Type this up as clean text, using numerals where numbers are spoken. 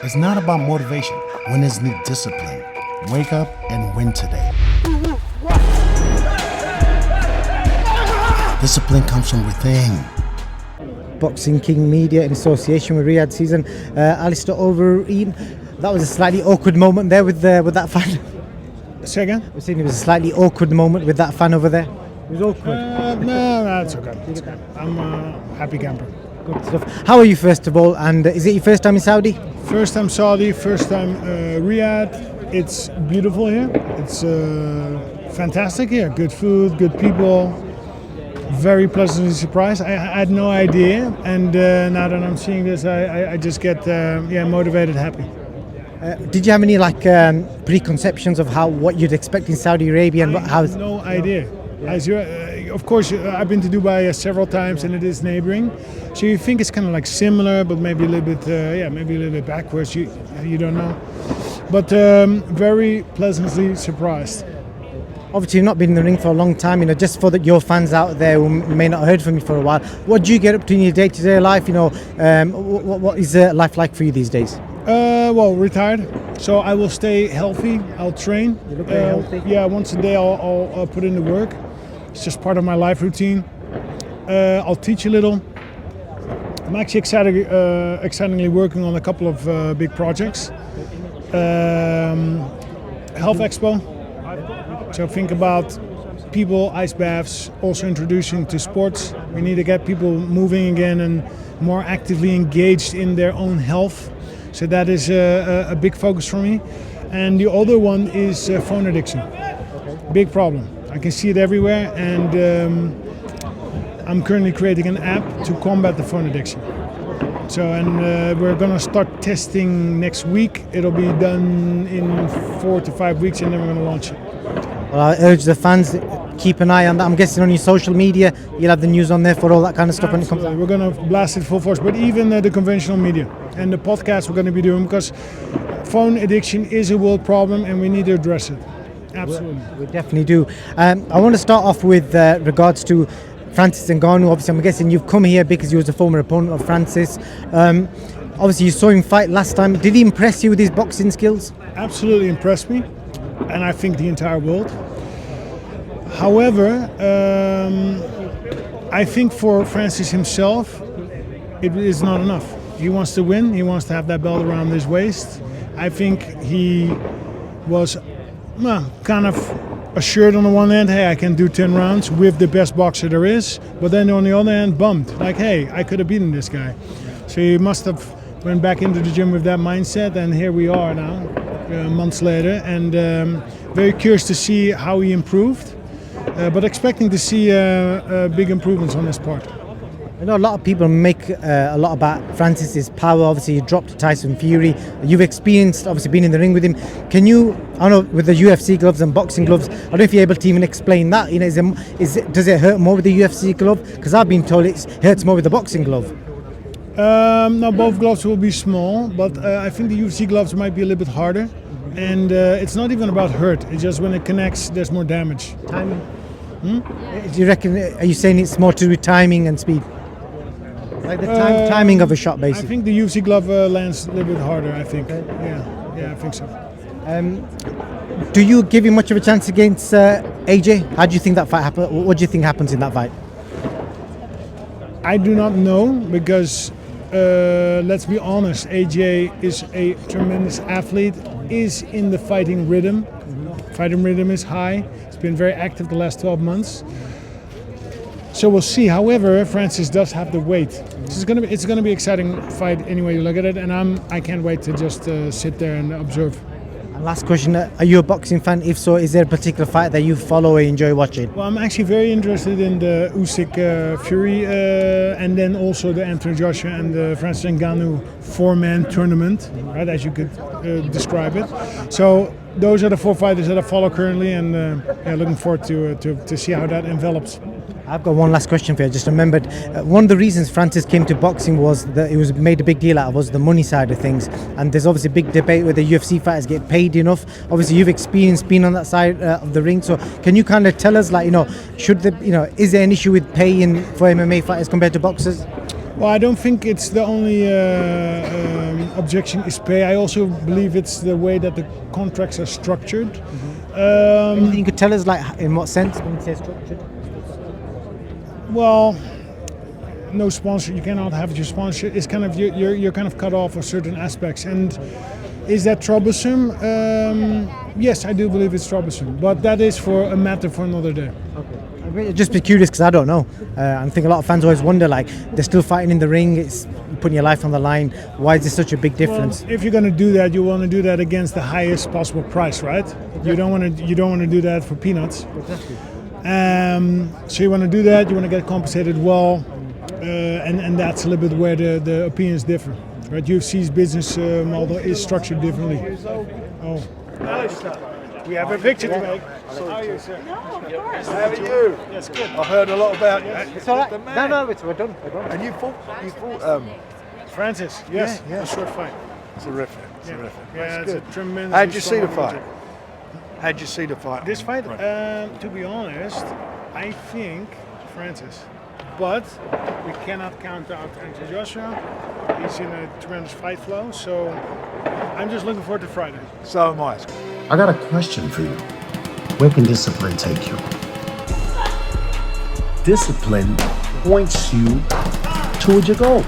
It's not about motivation. Winners need discipline. Wake up and win today. Discipline comes from within. Boxing King Media in association with Riyadh season. Alistair Overeem. That was a slightly awkward moment there with that fan. Say again? I was saying it was a slightly awkward moment with that fan over there. It was awkward. No, it's okay. It's okay. I'm a happy camper. Good stuff. How are you first of all? And is it your first time in Saudi? First time Saudi, first time Riyadh. It's beautiful here. It's fantastic here. Good food, good people. Very pleasantly surprised. I had no idea, and now that I'm seeing this, I just get motivated, happy. Did you have any preconceptions of what you'd expect in Saudi Arabia and I have no idea. Yeah. As you, of course, I've been to Dubai several times, and it is neighboring. So you think it's kind of like similar, but maybe a little bit backwards. You don't know, but very pleasantly surprised. Obviously, you've not been in the ring for a long time. Just for your fans out there who may not have heard from you for a while, what do you get up to in your day-to-day life? What is life like for you these days? Well, retired, so I will stay healthy. I'll train. You look very healthy. Yeah, once a day I'll put in the work. It's just part of my life routine. I'll teach a little. I'm actually excitingly working on a couple of big projects. Health Expo. So think about people, ice baths, also introducing to sports. We need to get people moving again and more actively engaged in their own health. So that is a big focus for me. And the other one is phone addiction. Big problem. I can see it everywhere, and I'm currently creating an app to combat the phone addiction. So, and we're gonna start testing next week. It'll be done in 4 to 5 weeks, and then we're gonna launch it. Well, I urge the fans to keep an eye on that. I'm guessing on your social media, you'll have the news on there for all that kind of stuff when it comes out. We're going to blast it full force, but even the conventional media and the podcast we're going to be doing, because phone addiction is a world problem and we need to address it. Absolutely. We definitely do. I want to start off with regards to Francis Ngannou. Obviously, I'm guessing you've come here because you was a former opponent of Francis. Obviously, you saw him fight last time. Did he impress you with his boxing skills? Absolutely impressed me, and I think the entire world. However, I think for Francis himself, it is not enough. He wants to win. He wants to have that belt around his waist. I think he was kind of assured on the one hand, hey, I can do 10 rounds with the best boxer there is. But then on the other hand, bummed. Like, hey, I could have beaten this guy. So he must have went back into the gym with that mindset, and here we are now, months later, and very curious to see how he improved, but expecting to see big improvements on his part. I know a lot of people make a lot about Francis's power. Obviously, he dropped Tyson Fury. You've experienced, obviously, being in the ring with him. Can you, I know with the UFC gloves and boxing gloves, I don't know if you're able to even explain that. Does it hurt more with the UFC glove? Because I've been told it hurts more with the boxing glove. No, both gloves will be small, but I think the UFC gloves might be a little bit harder. And it's not even about hurt. It's just when it connects, there's more damage. Timing. Do you reckon? Are you saying it's more to do with timing and speed? Like the timing of a shot, basically. I think the UFC glove lands a little bit harder. I think. Yeah, I think so. Do you give him much of a chance against AJ? How do you think that fight happens? What do you think happens in that fight? I do not know, because let's be honest, AJ is a tremendous athlete, is in the fighting rhythm. Fighting rhythm is high. He's been very active the last 12 months. So we'll see. However, Francis does have the weight. It's going to be an exciting fight anyway you look at it, and I can't wait to just sit there and observe. And last question, are you a boxing fan? If so, is there a particular fight that you follow or enjoy watching? Well, I'm actually very interested in the Usyk Fury, and then also the Anthony Joshua and the Francis Ngannou 4-man tournament, right, as you could describe it. So those are the 4 fighters that I follow currently, and looking forward to see how that envelops. I've got one last question for you. I just remembered one of the reasons Francis came to boxing was that it was made a big deal out of was the money side of things, and there's obviously a big debate whether UFC fighters get paid enough. Obviously, you've experienced being on that side of the ring, so can you kind of tell us, is there an issue with paying for MMA fighters compared to boxers? Well, I don't think it's the only objection is pay. I also believe it's the way that the contracts are structured. Anything you could tell us, like in what sense when you say structured? Well, no sponsor. You cannot have your sponsor. It's kind of you're kind of cut off of certain aspects. And is that troublesome? Yes, I do believe it's troublesome. But that is for a matter for another day. I'd just be curious because I don't know. I think a lot of fans always wonder, like, they're still fighting in the ring. It's putting your life on the line. Why is this such a big difference? Well, if you're going to do that, you want to do that against the highest possible price, right? Exactly. You don't want to do that for peanuts. Exactly. So you want to do that. You want to get compensated well, and that's a little bit where the opinions differ. Right? UFC's business model is structured differently. Oh, Alistair, we have a picture to make. How are you, sir? No, of course. How are you? Yes, good. I heard a lot about you. It's all right. No, we're done. And you fought Francis, yes, Yeah. a short fight. terrific. Yeah, That's it's good. a tremendous. How'd you see the fight? How'd you see the fight? This fight, to be honest, I think Francis. But we cannot count out Anthony Joshua. He's in a tremendous fight flow, so I'm just looking forward to Friday. So am I. I got a question for you. Where can discipline take you? Discipline points you towards your goals.